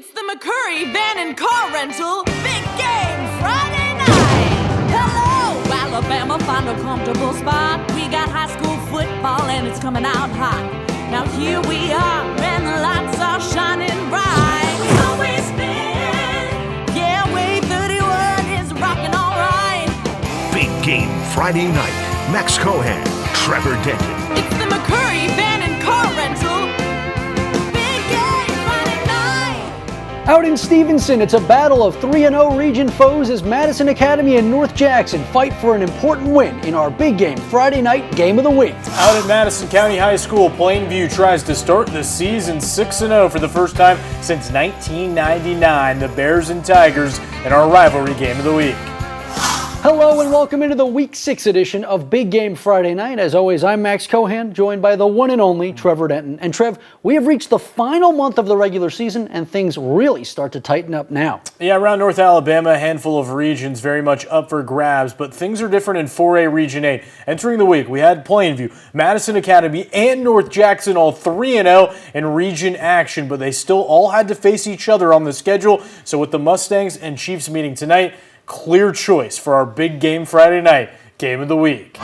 It's the McCurry Van and Car Rental Big Game Friday night. Hello, Alabama, find a comfortable spot. We got high school football and it's coming out hot. Now here we are and the lights are shining bright. We always been, yeah, WAAY 31 is rocking all right. Big Game Friday night. Max Cohan, Trevor Denton. It's the McCurry Van and Car Rental. Out in Stevenson, it's a battle of 3-0 region foes as Madison Academy and North Jackson fight for an important win in our Big Game Friday night game of the week. Out at Madison County High School, Plainview tries to start the season 6-0 for the first time since 1999. The Bears and Tigers in our rivalry game of the week. Hello and welcome into the Week 6 edition of Big Game Friday Night. As always, I'm Max Cohan, joined by the one and only Trevor Denton. And Trev, we have reached the final month of the regular season and things really start to tighten up now. Yeah, around North Alabama, a handful of regions very much up for grabs, but things are different in 4A Region 8. Entering the week, we had Plainview, Madison Academy, and North Jackson all 3-0 in region action, but they still all had to face each other on the schedule. So with the Mustangs and Chiefs meeting tonight, clear choice for our Big Game Friday night game of the week. Chiefs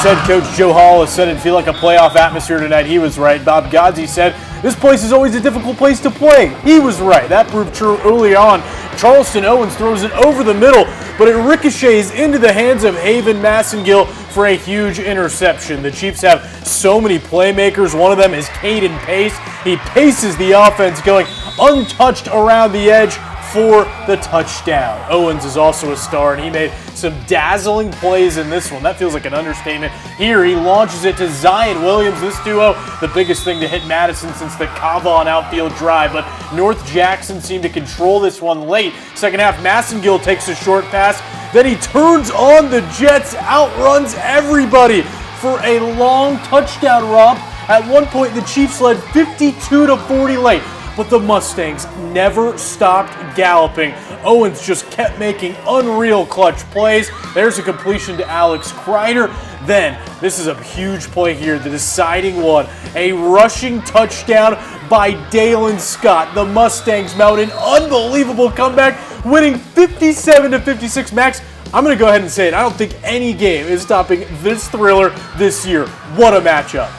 head coach Joe Hall has said it'd feel like a playoff atmosphere tonight. He was right. Bob Godsey said this place is always a difficult place to play. He was right. That proved true early on. Charleston Owens throws it over the middle, but it ricochets into the hands of Haven Massengill for a huge interception. The Chiefs have so many playmakers. One of them is Caden Pace. He paces the offense, going untouched around the edge for the touchdown. Owens is also a star, and he made some dazzling plays in this one. That feels like an understatement. Here, he launches it to Zion Williams. This duo, the biggest thing to hit Madison since the Cavon outfield drive, but North Jackson seemed to control this one late. Second half, Massengill takes a short pass. Then he turns on the Jets, outruns everybody for a long touchdown romp. At one point, the Chiefs led 52-40 late, but the Mustangs never stopped galloping. Owens just kept making unreal clutch plays. There's a completion to Alex Kreider. Then, this is a huge play here, the deciding one. A rushing touchdown by Dalen Scott. The Mustangs mount an unbelievable comeback, winning 57-56. Max, I'm going to go ahead and say it. I don't think any game is topping this thriller this year. What a matchup.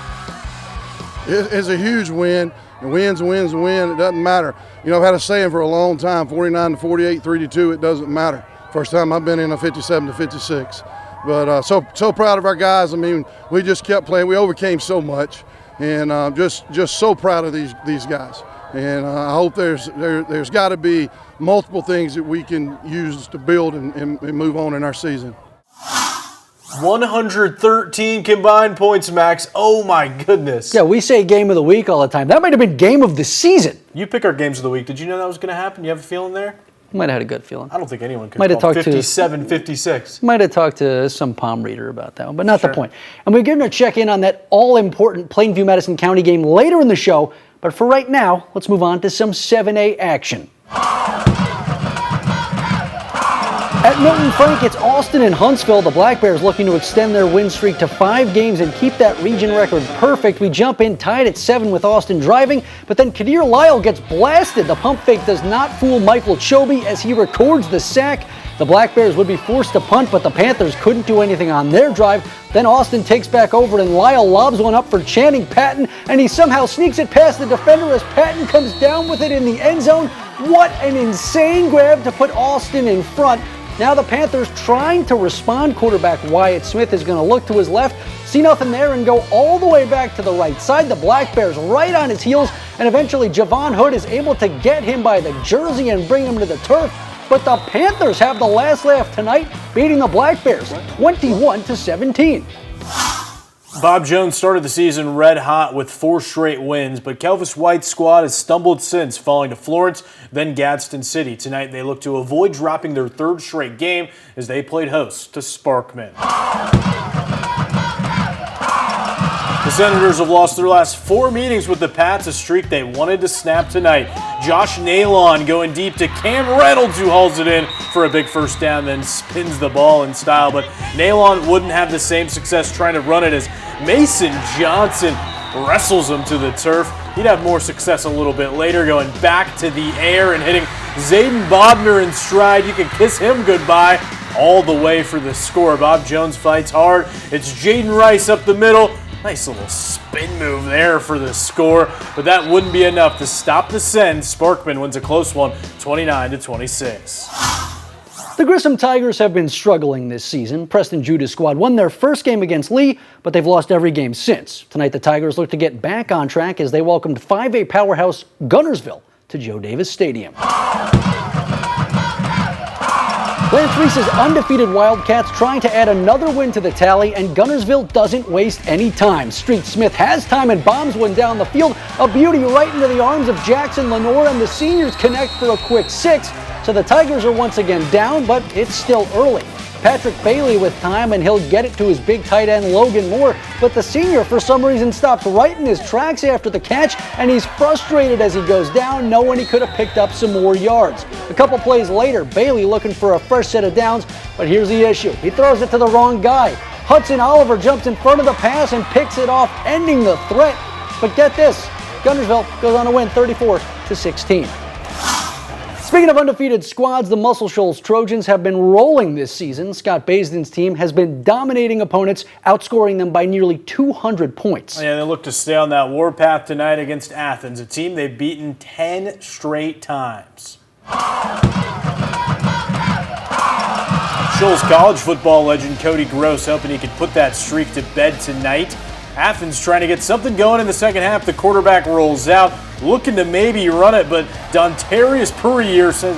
It's a huge win. Wins, it doesn't matter. You know, I've had a saying for a long time, 49-48, 3-2, it doesn't matter. First time I've been in a 57-56. But so proud of our guys. I mean, we just kept playing. We overcame so much, and just so proud of these guys. And I hope there's got to be multiple things that we can use to build and move on in our season. 113 combined points, Max. Oh my goodness. Yeah, we say game of the week all the time. That might have been game of the season. You pick our games of the week. Did you know that was going to happen? You have a feeling there? Might have had a good feeling. I don't think anyone could might have call talked 57-56. Might have talked to some palm reader about that one, but not the point. And we're going to check in on that all-important Plainview-Madison County game later in the show. But for right now, let's move on to some 7A action. At Milton Frank, it's Austin and Huntsville. The Black Bears looking to extend their win streak to 5 games and keep that region record perfect. We jump in tied at 7 with Austin driving, but then Kadir Lyle gets blasted. The pump fake does not fool Michael Chobe as he records the sack. The Black Bears would be forced to punt, but the Panthers couldn't do anything on their drive. Then Austin takes back over and Lyle lobs one up for Channing Patton, and he somehow sneaks it past the defender as Patton comes down with it in the end zone. What an insane grab to put Austin in front. Now the Panthers trying to respond. Quarterback Wyatt Smith is going to look to his left, see nothing there, and go all the way back to the right side. The Black Bears right on his heels, and eventually Javon Hood is able to get him by the jersey and bring him to the turf. But the Panthers have the last laugh tonight, beating the Black Bears 21-17. Bob Jones started the season red hot with 4 straight wins, but Kelvis White's squad has stumbled since, falling to Florence, then Gadsden City. Tonight they look to avoid dropping their 3rd straight game as they played host to Sparkman. The Senators have lost their last 4 meetings with the Pats, a streak they wanted to snap tonight. Josh Nalon going deep to Cam Reynolds, who hauls it in for a big first down, then spins the ball in style. But Nalon wouldn't have the same success trying to run it as Mason Johnson wrestles him to the turf. He'd have more success a little bit later, going back to the air and hitting Zayden Bodner in stride. You can kiss him goodbye all the way for the score. Bob Jones fights hard. It's Jaden Rice up the middle. Nice little spin move there for the score, but that wouldn't be enough to stop the send. Sparkman wins a close one, 29-26. The Grissom Tigers have been struggling this season. Preston Judah's squad won their first game against Lee, but they've lost every game since. Tonight, the Tigers look to get back on track as they welcomed 5A powerhouse Gunnersville to Joe Davis Stadium. Lance Reese's undefeated Wildcats trying to add another win to the tally, and Gunnersville doesn't waste any time. Street Smith has time and bombs one down the field. A beauty right into the arms of Jackson Lenore, and the seniors connect for a quick 6. So the Tigers are once again down, but it's still early. Patrick Bailey with time, and he'll get it to his big tight end Logan Moore, but the senior for some reason stops right in his tracks after the catch, and he's frustrated as he goes down, knowing he could have picked up some more yards. A couple plays later, Bailey looking for a fresh set of downs, but here's the issue. He throws it to the wrong guy. Hudson Oliver jumps in front of the pass and picks it off, ending the threat. But get this, Gunnersville goes on to win 34-16. Speaking of undefeated squads, the Muscle Shoals Trojans have been rolling this season. Scott Baisden's team has been dominating opponents, outscoring them by nearly 200 points. Yeah, they look to stay on that warpath tonight against Athens, a team they've beaten 10 straight times. Shoals college football legend Cody Gross hoping he could put that streak to bed tonight. Athens trying to get something going in the second half. The quarterback rolls out, looking to maybe run it, but Dontarius Puryear says,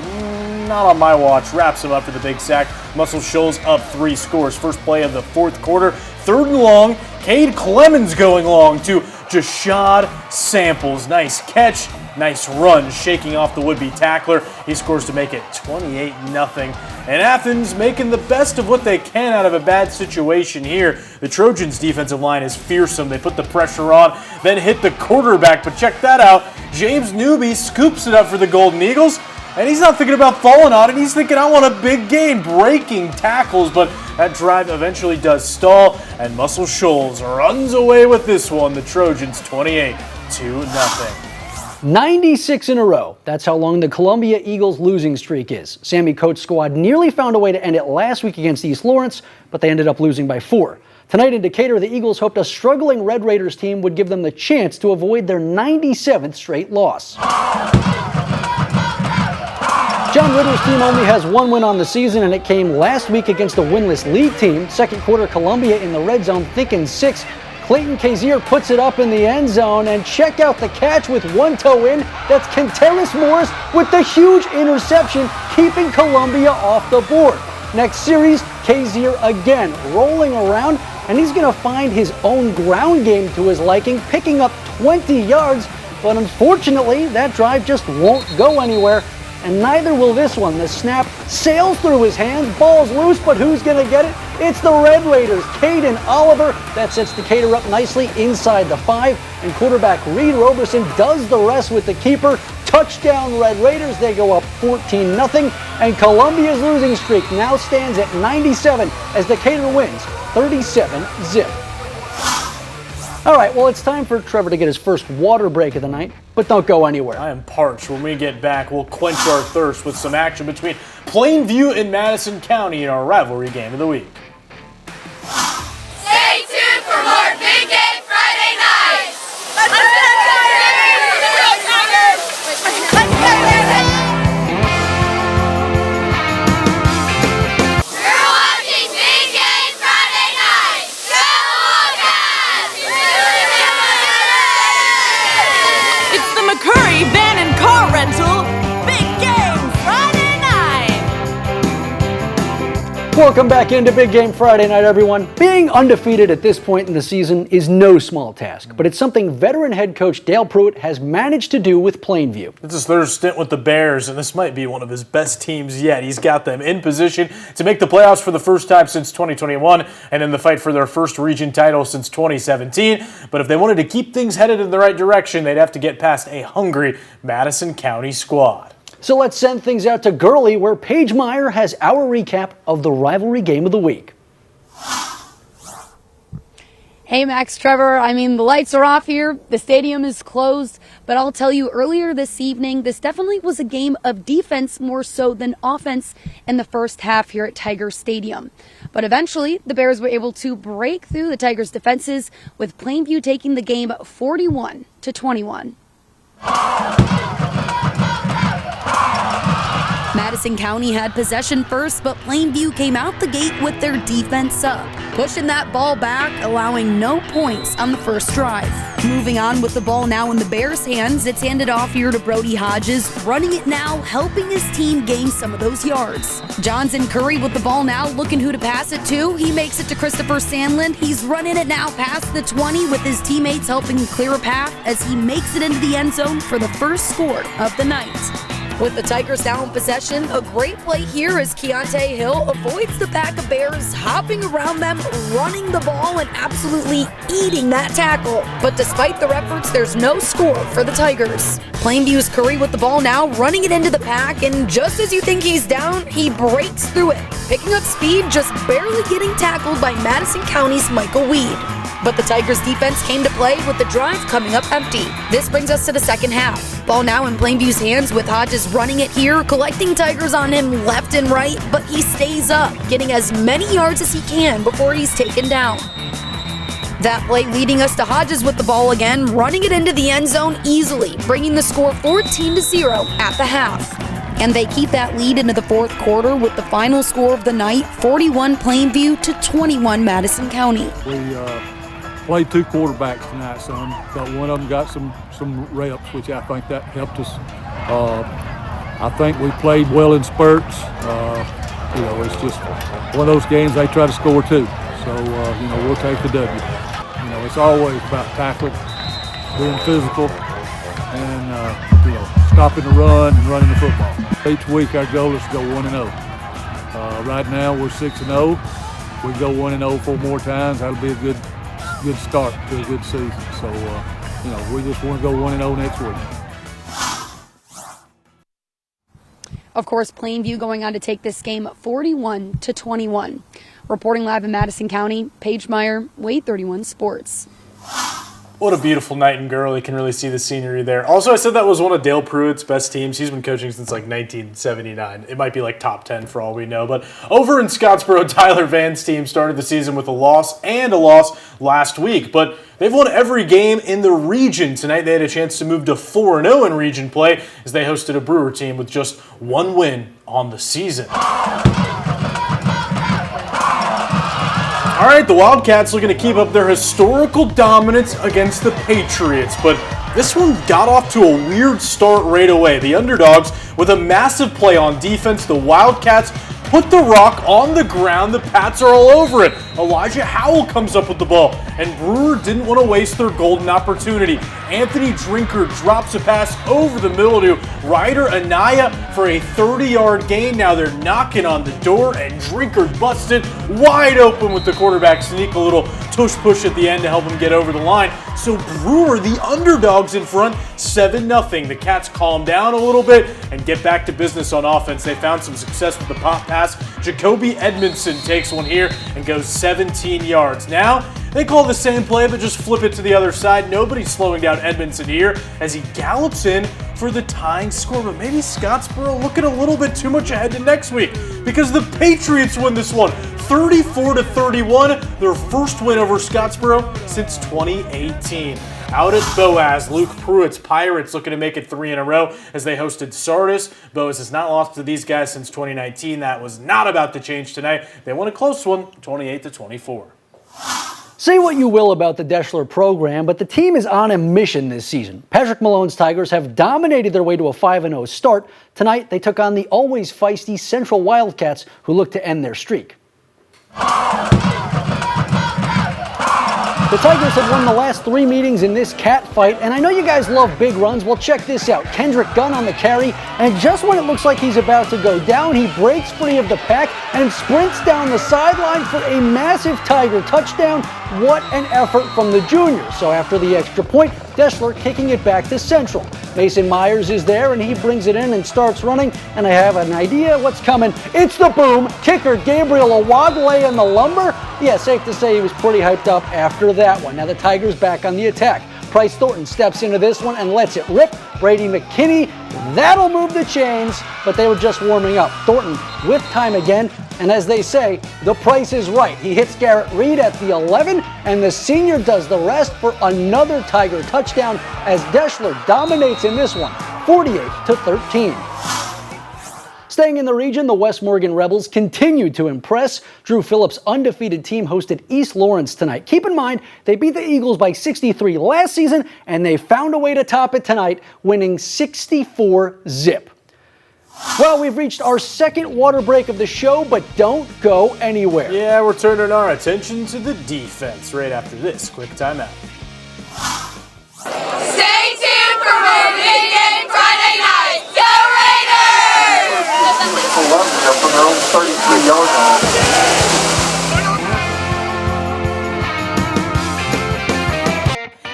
not on my watch. Wraps him up for the big sack. Muscle Shoals up 3 scores. First play of the fourth quarter. 3rd and long. Cade Clemens going long to Jashad Samples. Nice catch. Nice run, shaking off the would-be tackler. He scores to make it 28-0. And Athens making the best of what they can out of a bad situation here. The Trojans' defensive line is fearsome. They put the pressure on, then hit the quarterback. But check that out. James Newby scoops it up for the Golden Eagles. And he's not thinking about falling on it. He's thinking, I want a big gain, breaking tackles. But that drive eventually does stall. And Muscle Shoals runs away with this one. The Trojans 28-0. 96 in a row. That's how long the Columbia Eagles losing streak is. Sammy Coates' squad nearly found a way to end it last week against East Lawrence, but they ended up losing by 4. Tonight in Decatur, the Eagles hoped a struggling Red Raiders team would give them the chance to avoid their 97th straight loss. John Ritter's team only has 1 win on the season, and it came last week against a winless league team. Second quarter, Columbia in the red zone, thinking 6. Clayton Kazir puts it up in the end zone, and check out the catch with 1 toe in. That's Kenteris Morris with the huge interception, keeping Columbia off the board. Next series, Kazir again rolling around, and he's going to find his own ground game to his liking, picking up 20 yards, but unfortunately, that drive just won't go anywhere. And neither will this one. The snap sails through his hands, ball's loose, but who's going to get it? It's the Red Raiders, Caden Oliver. That sets Decatur up nicely inside the 5, and quarterback Reed Roberson does the rest with the keeper. Touchdown Red Raiders, they go up 14-0, and Columbia's losing streak now stands at 97 as Decatur wins 37-0. All right, well, it's time for Trevor to get his first water break of the night, but don't go anywhere. I am parched. When we get back, we'll quench our thirst with some action between Plainview and Madison County in our rivalry game of the week. Stay tuned for more Big Game Friday night. Let's go Tigers! Let's go Tigers! You're watching Big Game Friday night. Go Wildcats! It's the McCurry Van and Car Rental Big Game Friday night. Welcome back into Big Game Friday night, everyone. Being undefeated at this point in the season is no small task, but it's something veteran head coach Dale Pruitt has managed to do with Plainview. It's his 3rd stint with the Bears, and this might be one of his best teams yet. He's got them in position to make the playoffs for the first time since 2021 and in the fight for their first region title since 2017. But if they wanted to keep things headed in the right direction, they'd have to get past a hungry Madison County squad. So let's send things out to Gurley, where Paige Meyer has our recap of the rivalry game of the week. Hey, Max, Trevor. I mean, the lights are off here. The stadium is closed. But I'll tell you, earlier this evening, this definitely was a game of defense more so than offense in the first half here at Tiger Stadium. But eventually, the Bears were able to break through the Tigers' defenses, with Plainview taking the game 41-21. Madison County had possession first, but Plainview came out the gate with their defense up, pushing that ball back, allowing no points on the first drive. Moving on with the ball now in the Bears' hands, it's handed off here to Brody Hodges, running it now, helping his team gain some of those yards. Johnson Curry with the ball now, looking who to pass it to. He makes it to Christopher Sandlin. He's running it now past the 20 with his teammates helping clear a path as he makes it into the end zone for the first score of the night. With the Tigers now in possession, a great play here as Keontae Hill avoids the pack of Bears, hopping around them, running the ball, and absolutely eating that tackle. But despite their efforts, there's no score for the Tigers. Plainview's Curry with the ball now, running it into the pack, and just as you think he's down, he breaks through it, picking up speed, just barely getting tackled by Madison County's Michael Weed. But the Tigers' defense came to play with the drive coming up empty. This brings us to the second half. Ball now in Plainview's hands with Hodges running it here, collecting Tigers on him left and right, but he stays up, getting as many yards as he can before he's taken down. That play leading us to Hodges with the ball again, running it into the end zone easily, bringing the score 14-0 at the half. And they keep that lead into the fourth quarter with the final score of the night, 41 Plainview to 21 Madison County. We played two quarterbacks tonight, son, but one of them got some reps, which I think that helped us. I think we played well in spurts. It's just one of those games they try to score too. So, we'll take the W. It's always about tackling, being physical, and, stopping the run and running the football. Each week our goal is to go 1-0. Right now we're 6-0. We go 1-0 4 more times. That'll be a good start to a good season. So, we just want to go 1-0 next week. Of course, Plainview going on to take this game 41-21. Reporting live in Madison County, Paige Meyer, WAAY 31 Sports. What a beautiful night in Girl. You can really see the scenery there. Also, I said that was one of Dale Pruitt's best teams. He's been coaching since like 1979. It might be like top 10 for all we know. But over in Scottsboro, Tyler Van's team started the season with a loss last week. But they've won every game in the region. Tonight they had a chance to move to 4-0 in region play as they hosted a Brewer team with just one win on the season. All right, the Wildcats looking to keep up their historical dominance against the Patriots, but this one got off to a weird start right away. The underdogs, with a massive play on defense, the Wildcats put the rock on the ground. The Pats are all over it. Elijah Howell comes up with the ball, and Brewer didn't want to waste their golden opportunity. Anthony Drinker drops a pass over the middle to Ryder Anaya for a 30-yard gain. Now they're knocking on the door, and Drinker busted wide open with the quarterback sneak, a little tush-push at the end to help him get over the line. So Brewer, the underdogs in front, 7-0. The Cats calm down a little bit and get back to business on offense. They found some success with the pop pass. Jacoby Edmondson takes one here and goes 17 yards. Now, they call the same play, but just flip it to the other side. Nobody's slowing down Edmondson here as he gallops in for the tying score. But maybe Scottsboro looking a little bit too much ahead to next week because the Patriots win this one 34-31, their first win over Scottsboro since 2018. Out at Boaz, Luke Pruitt's Pirates looking to make it 3 in a row as they hosted Sardis. Boaz has not lost to these guys since 2019. That was not about to change tonight. They won a close one, 28-24. Say what you will about the Deschler program, but the team is on a mission this season. Patrick Malone's Tigers have dominated their way to a 5-0 start. Tonight, they took on the always feisty Central Wildcats, who look to end their streak. The Tigers have won the last 3 meetings in this cat fight, and I know you guys love big runs. Well, check this out. Kendrick Gunn on the carry, and just when it looks like he's about to go down, he breaks free of the pack and sprints down the sideline for a massive Tiger touchdown. What an effort from the junior. So after the extra point, Deschler kicking it back to Central. Mason Myers is there, and he brings it in and starts running, and I have an idea what's coming. It's the boom. Kicker Gabriel Awadley and the lumber. Yeah, safe to say he was pretty hyped up after that one. Now the Tigers back on the attack. Price Thornton steps into this one and lets it rip. Brady McKinney, that'll move the chains, but they were just warming up. Thornton with time again, and as they say, the price is right. He hits Garrett Reed at the 11, and the senior does the rest for another Tiger touchdown as Deschler dominates in this one, 48-13. Staying in the region, the West Morgan Rebels continue to impress. Drew Phillips' undefeated team hosted East Lawrence tonight. Keep in mind, they beat the Eagles by 63 last season, and they found a way to top it tonight, winning 64-zip. Well, we've reached our second water break of the show, but don't go anywhere. Yeah, we're turning our attention to the defense right after this quick timeout. Stay tuned for more Big Game Friday night. Go Raiders! From their own 33-yard line.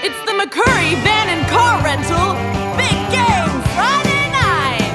It's the McCurry Van and Car Rental Big Game Friday night.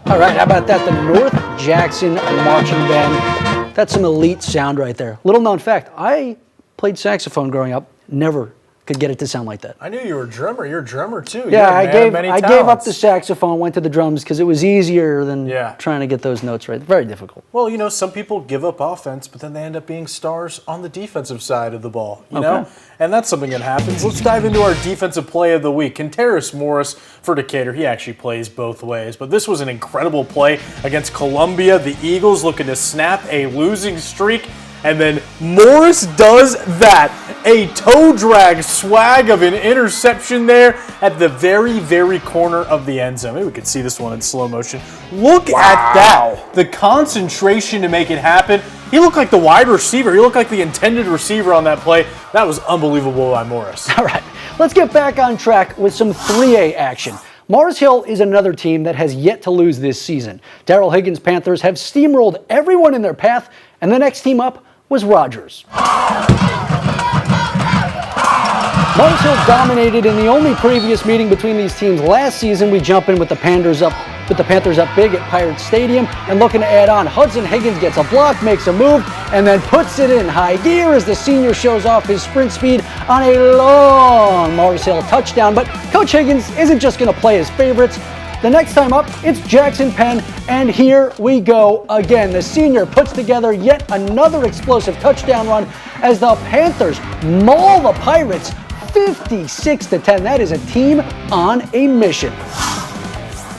All right, how about that? The North Jackson Marching Band. That's some elite sound right there. Little known fact, I played saxophone growing up. Never could get it to sound like that. I knew you were a drummer. You're a drummer too. Yeah, I gave up the saxophone, went to the drums because it was easier than trying to get those notes right. Very difficult. Well, you know, some people give up offense, but then they end up being stars on the defensive side of the ball, you know? And that's something that happens. Let's dive into our defensive play of the week. Kenteris Morris for Decatur, he actually plays both ways, but this was an incredible play against Columbia. The Eagles looking to snap a losing streak. And then Morris does that. A toe drag swag of an interception there at the very, very corner of the end zone. Maybe we could see this one in slow motion. Look at that. The concentration to make it happen. He looked like the wide receiver. He looked like the intended receiver on that play. That was unbelievable by Morris. All right, let's get back on track with some 3A action. Mars Hill is another team that has yet to lose this season. Darrell Higgins' Panthers have steamrolled everyone in their path, and the next team up was Rogers. Mars Hill dominated in the only previous meeting between these teams last season. We jump in with the Panthers up big at Pirate Stadium and looking to add on. Hudson Higgins gets a block, makes a move, and then puts it in high gear as the senior shows off his sprint speed on a long Mars Hill touchdown. But Coach Higgins isn't just going to play his favorites. The next time up, it's Jackson Penn, and here we go again. The senior puts together yet another explosive touchdown run as the Panthers maul the Pirates 56-10. That is a team on a mission.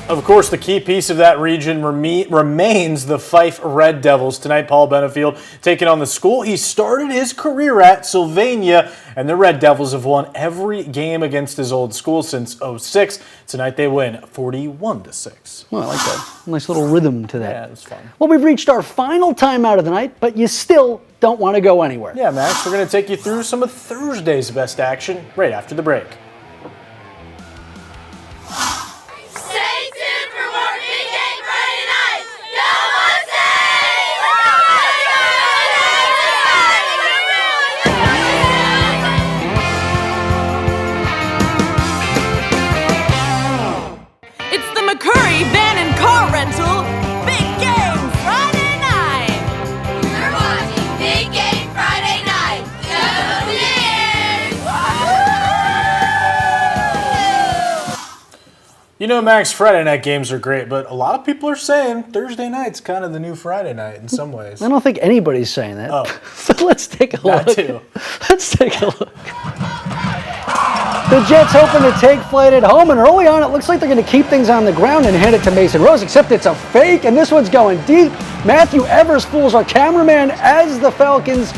Of course, the key piece of that region remains the Fife Red Devils. Tonight, Paul Benefield taking on the school he started his career at, Sylvania, and the Red Devils have won every game against his old school since '06. Tonight, they win 41-6. Well, I like that. Nice little rhythm to that. Yeah, it's fun. Well, we've reached our final timeout of the night, but you still don't want to go anywhere. Yeah, Max, we're going to take you through some of Thursday's best action right after the break. Stay tuned for more Big Game Friday night. Go It's the McCurry Van and Car Rental Big Game Friday night. You're watching Big Game Friday night. Go Bears! You know, Max, Friday night games are great, but a lot of people are saying Thursday night's kind of the new Friday night in some ways. I don't think anybody's saying that. Oh. So let's take a That look. too. Let's take a look. The Jets hoping to take flight at home, and early on it looks like they're going to keep things on the ground and hand it to Mason Rose, except it's a fake, and this one's going deep. Matthew Evers fools our cameraman as the Falcons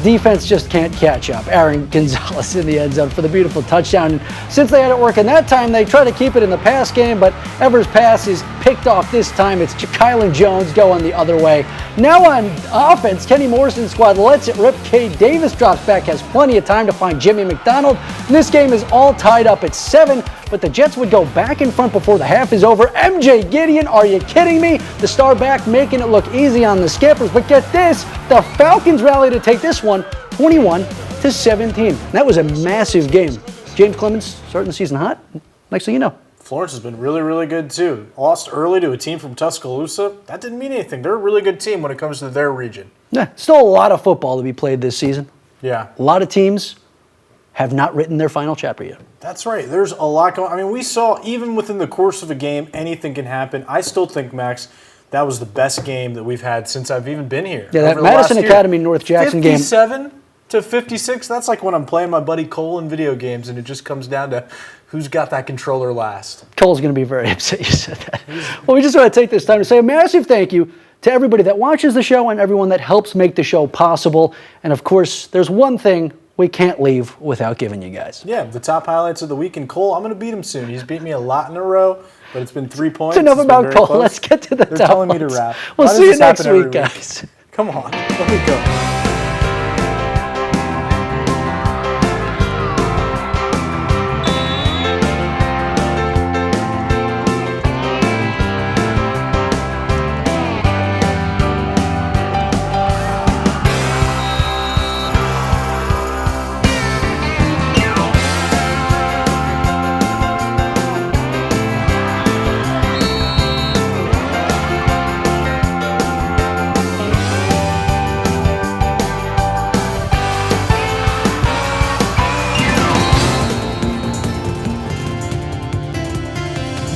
defense just can't catch up. Aaron Gonzalez in the end zone for the beautiful touchdown. And since they had it working that time, they try to keep it in the pass game, but Evers' pass is picked off this time. It's Kylan Jones going the other way. Now on offense, Kenny Morrison's squad lets it rip. Cade Davis drops back, has plenty of time to find Jimmy McDonald. And this game is all tied up at 7, but the Jets would go back in front before the half is over. MJ Gideon, are you kidding me? The star back making it look easy on the Skippers. But get this, the Falcons rally to take this one 21-17. That was a massive game. James Clemens starting the season hot. Next thing you know. Florence has been really, really good too. Lost early to a team from Tuscaloosa. That didn't mean anything. They're a really good team when it comes to their region. Yeah, still a lot of football to be played this season. Yeah. A lot of teams have not written their final chapter yet. That's right. There's a lot going on. I mean, we saw even within the course of a game, anything can happen. I still think, Max, that was the best game that we've had since I've even been here. Yeah, that Madison Academy North Jackson game. 57-56. That's like when I'm playing my buddy Cole in video games, and it just comes down to who's got that controller last. Cole's going to be very upset you said that. Well, we just want to take this time to say a massive thank you to everybody that watches the show and everyone that helps make the show possible. And of course, there's one thing we can't leave without giving you guys. Yeah, the top highlights of the week. And Cole, I'm going to beat him soon. He's beat me a lot in a row, but it's been 3 points. It's enough about Cole. Close. Let's get to the They're top telling ones. me to wrap. We'll Why see does you this next happen every week, guys. Come on, let me go.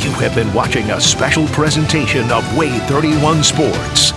You have been watching a special presentation of WAAY 31 Sports.